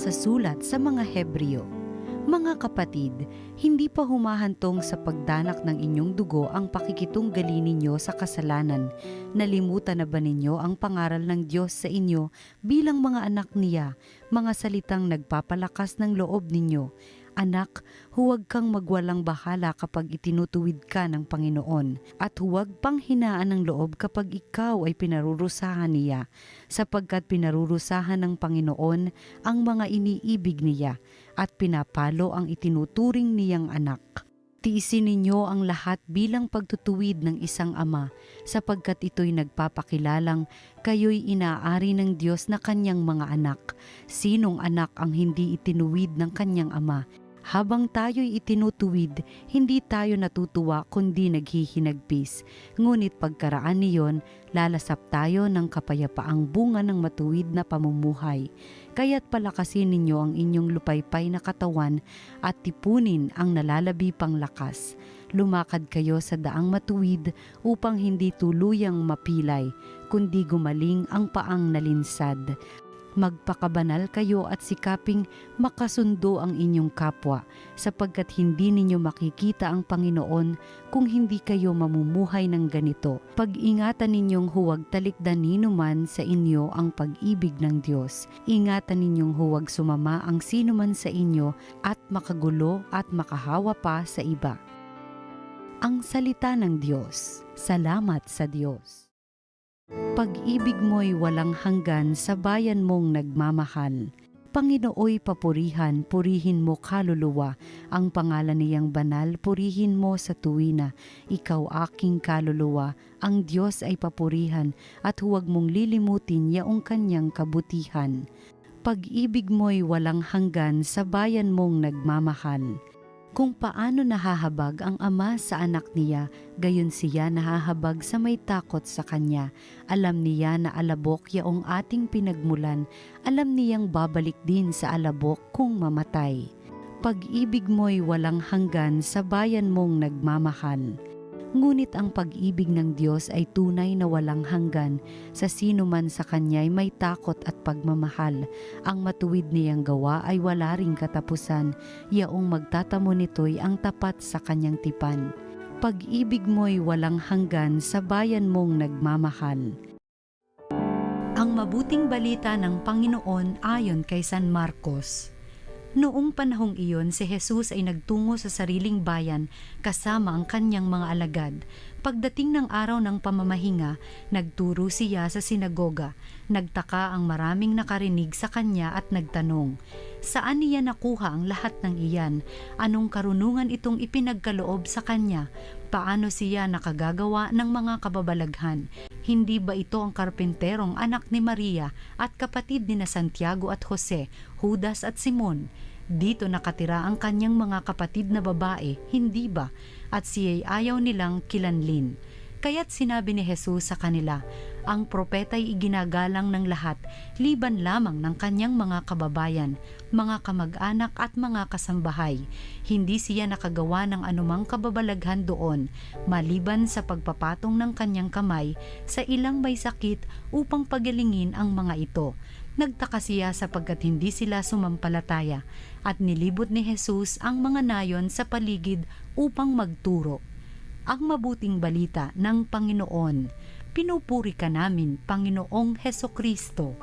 sa sulat sa mga Hebreo. Mga kapatid, hindi pa humahantong sa pagdanak ng inyong dugo ang pakikitunggali ninyo sa kasalanan. Nalimutan na ba ninyo ang pangaral ng Diyos sa inyo bilang mga anak niya, mga salitang nagpapalakas ng loob ninyo? Anak, huwag kang magwalang bahala kapag itinutuwid ka ng Panginoon, at huwag panghinaan ng loob kapag ikaw ay pinarurusahan niya, sapagkat pinarurusahan ng Panginoon ang mga iniibig niya, at pinapalo ang itinuturing niyang anak. Tiisin ninyo ang lahat bilang pagtutuwid ng isang ama, sapagkat ito'y nagpapakilalang kayo'y inaari ng Diyos na kanyang mga anak. Sinong anak ang hindi itinuwid ng kanyang ama? Habang tayo'y itinutuwid, hindi tayo natutuwa kundi naghihinagpis. Ngunit pagkaraan niyon, lalasap tayo ng kapayapaang bunga ng matuwid na pamumuhay. Kaya't palakasin ninyo ang inyong lupaypay na katawan at tipunin ang nalalabi pang lakas. Lumakad kayo sa daang matuwid upang hindi tuluyang mapilay, kundi gumaling ang paang nalinsad. Magpakabanal kayo at sikaping makasundo ang inyong kapwa, sapagkat hindi ninyo makikita ang Panginoon kung hindi kayo mamumuhay ng ganito. Pag-ingatan ninyong huwag talikdan ninuman sa inyo ang pag-ibig ng Diyos. Ingatan ninyong huwag sumama ang sinuman sa inyo at makagulo at makahawa pa sa iba. Ang salita ng Diyos. Salamat sa Diyos. Pag-ibig mo'y walang hanggan sa bayan mong nagmamahal. Panginooy papurihan, purihin mo kaluluwa. Ang pangalan niyang banal, purihin mo sa tuwina. Ikaw aking kaluluwa, ang Diyos ay papurihan, at huwag mong lilimutin yaong kanyang kabutihan. Pag-ibig mo'y walang hanggan sa bayan mong nagmamahal. Kung paano nahahabag ang ama sa anak niya, gayon siya nahahabag sa may takot sa kanya. Alam niya na alabok yaong ating pinagmulan, alam niyang babalik din sa alabok kung mamatay. Pag-ibig mo'y walang hanggan sa bayan mong nagmamahal. Ngunit ang pag-ibig ng Diyos ay tunay na walang hanggan. Sa sino man sa Kanya'y may takot at pagmamahal. Ang matuwid niyang gawa ay wala ring katapusan. Yaong magtatamo nito'y ang tapat sa Kanyang tipan. Pag-ibig mo'y walang hanggan sa bayan mong nagmamahal. Ang mabuting balita ng Panginoon ayon kay San Marcos. Noong panahong iyon, si Jesus ay nagtungo sa sariling bayan kasama ang kanyang mga alagad. Pagdating ng araw ng pamamahinga, nagturo siya sa sinagoga. Nagtaka ang maraming nakarinig sa kanya at nagtanong, "Saan niya nakuha ang lahat ng iyan? Anong karunungan itong ipinagkaloob sa kanya? Paano siya nakagagawa ng mga kababalaghan? Hindi ba ito ang karpenterong anak ni Maria at kapatid ni na Santiago at Jose, Judas at Simon? Dito nakatira ang kanyang mga kapatid na babae, hindi ba? At siya'y ayaw nilang kilanlin." Kaya't sinabi ni Jesus sa kanila, "Ang propeta'y iginagalang ng lahat, liban lamang ng kanyang mga kababayan, mga kamag-anak at mga kasambahay. Hindi siya nakagawa ng anumang kababalaghan doon, maliban sa pagpapatong ng kanyang kamay sa ilang may sakit upang pagalingin ang mga ito." Nagtaka siya sapagkat hindi sila sumampalataya, at nilibot ni Jesus ang mga nayon sa paligid upang magturo. Ang mabuting balita ng Panginoon. Pinupuri ka namin, Panginoong Hesukristo.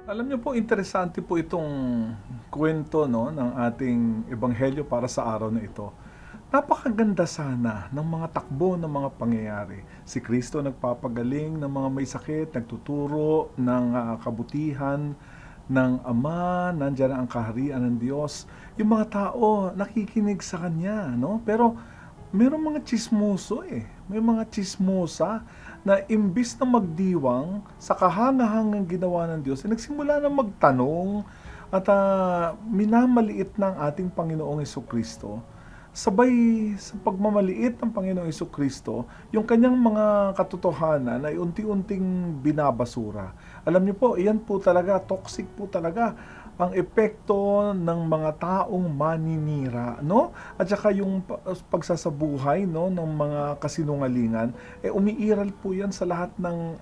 Alam niyo po, interesante po itong kwento, no, ng ating ebanghelyo para sa araw na ito. Napakaganda sana ng mga takbo ng mga pangyayari. Si Kristo nagpapagaling ng mga may sakit, nagtuturo ng kabutihan ng Ama, nandiyan ang kaharian ng Diyos. Yung mga tao nakikinig sa Kanya, no? Pero merong mga tsismoso may mga tsismosa na imbis na magdiwang sa kahangahangang ginawa ng Diyos, nagsimula na magtanong at minamaliit ng ating Panginoong Hesukristo sabay sa pagmamaliit ng Panginoong Jesucristo, yung kanyang mga katotohanan ay unti-unting binabasura. Alam niyo po, iyan po talaga, toxic po talaga ang epekto ng mga taong maninira, no? At saka yung pagsasabuhay, no, ng mga kasinungalingan, umiiral po yan sa lahat ng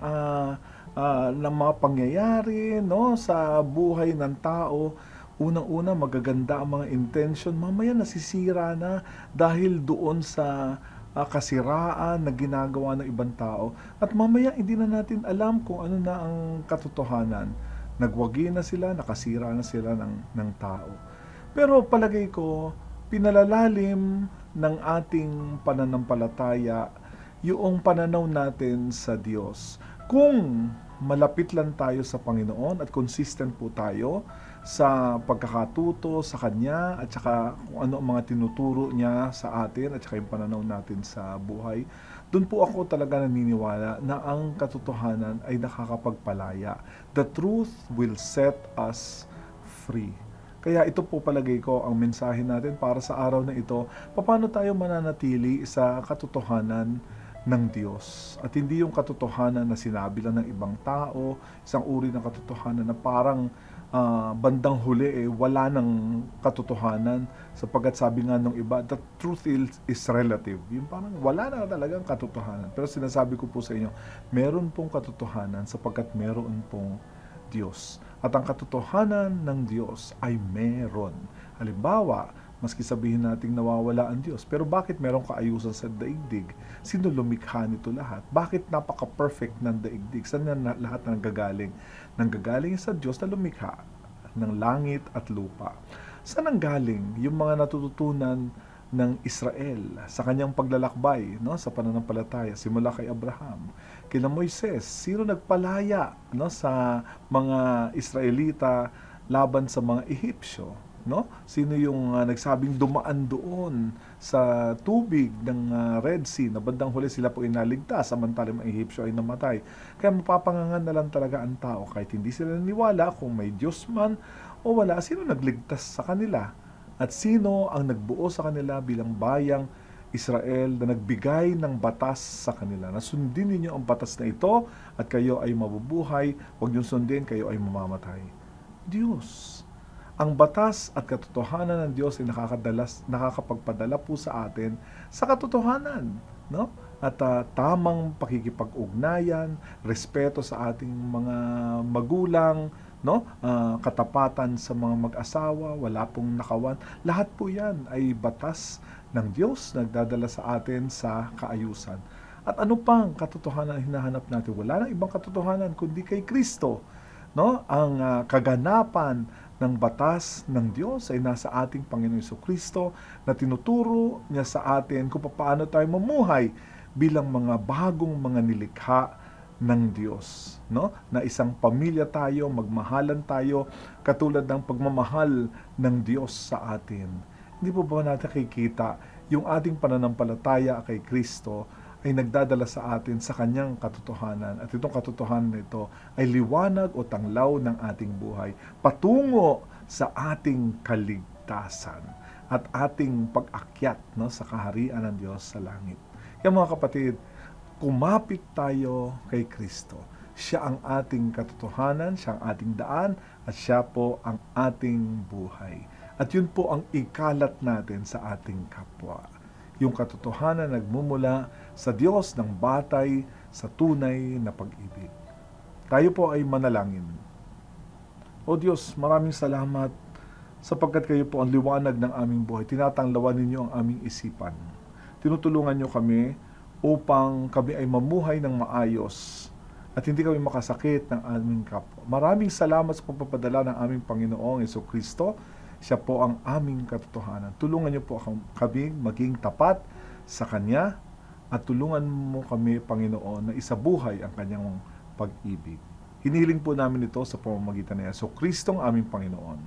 mga pangyayari, no, sa buhay ng tao. Unang-una, magaganda ang mga intention, mamaya nasisira na dahil doon sa kasiraan na ginagawa ng ibang tao. At mamaya hindi na natin alam kung ano na ang katotohanan. Nagwagi na sila, nakasira na sila ng tao. Pero palagay ko, pinalalalim ng ating pananampalataya yung pananaw natin sa Diyos. Kung malapit lang tayo sa Panginoon at consistent po tayo sa pagkakatuto sa Kanya at saka kung ano ang mga tinuturo niya sa atin at saka yung pananaw natin sa buhay, doon po ako talaga naniniwala na ang katotohanan ay nakakapagpalaya. The truth will set us free. Kaya ito po palagay ko ang mensahe natin para sa araw na ito, paano tayo mananatili sa katotohanan ng Diyos. At hindi yung katotohanan na sinabi lang ng ibang tao, isang uri ng katotohanan na parang bandang huli wala ng katotohanan sapagkat sabi nga nung iba, the truth is relative. Yung parang wala na talagang katotohanan. Pero sinasabi ko po sa inyo, meron pong katotohanan sapagkat meron pong Diyos. At ang katotohanan ng Diyos ay meron. Halimbawa, maski sabihin nating nawawala ang Diyos, pero bakit merong kaayusan sa daigdig? Sino lumikha nito lahat? Bakit napaka-perfect ng daigdig? Saan na lahat nanggagaling? Nanggagaling sa Diyos na lumikha ng langit at lupa. Saan nanggaling yung mga natututunan ng Israel sa kanyang paglalakbay, no, sa pananampalataya simula kay Abraham, kina Moises, sino nagpalaya, no, sa mga Israelita laban sa mga Ehipsyo, no? Sino yung nagsabing dumaan doon sa tubig ng Red Sea na bandang huli sila po inaligtas samantalang mga Ehipsyo ay namatay. Kaya mapapangangan na lang talaga ang tao kahit hindi sila naniwala kung may Diyos man o wala, sino nagligtas sa kanila at sino ang nagbuo sa kanila bilang bayang Israel na nagbigay ng batas sa kanila na sundin ninyo ang batas na ito at kayo ay mabubuhay, huwag niyong sundin, kayo ay mamamatay. Diyos. Ang batas at katotohanan ng Diyos ay nakakapagpadala po sa atin sa katotohanan, no? At tamang pakikipag-ugnayan, respeto sa ating mga magulang, no? Katapatan sa mga mag-asawa, wala pong nakawan. Lahat po 'yan ay batas ng Diyos nagdadala sa atin sa kaayusan. At ano pang katotohanan ang hinahanap natin? Wala nang ibang katotohanan kundi kay Kristo, no? Ang kaganapan ng batas ng Diyos ay nasa ating Panginoong Jesucristo na tinuturo niya sa atin kung paano tayo mamuhay bilang mga bagong mga nilikha ng Diyos, no? Na isang pamilya tayo, magmahalan tayo katulad ng pagmamahal ng Diyos sa atin. Hindi po ba natin nakikita yung ating pananampalataya kay Kristo ay nagdadala sa atin sa kanyang katotohanan. At itong katotohanan nito ay liwanag o tanglaw ng ating buhay patungo sa ating kaligtasan at ating pag-akyat, no, sa kaharian ng Diyos sa langit. Kaya mga kapatid, kumapit tayo kay Kristo. Siya ang ating katotohanan, siya ang ating daan, at siya po ang ating buhay. At yun po ang ikalat natin sa ating kapwa. Yung katotohanan nagmumula sa Diyos ng batay sa tunay na pag-ibig. Tayo po ay manalangin. O Diyos, maraming salamat sapagkat kayo po ang liwanag ng aming buhay. Tinatanglawan ninyo ang aming isipan. Tinutulungan nyo kami upang kami ay mamuhay ng maayos at hindi kami makasakit ng aming kapwa. Maraming salamat sa pagpapadala ng aming Panginoong Jesucristo. Siya po ang aming katotohanan. Tulungan niyo po kami maging tapat sa Kanya at tulungan mo kami, Panginoon, na isabuhay ang Kanyang pag-ibig. Hinihiling po namin ito sa pamamagitan ni Jesucristo ang aming Panginoon.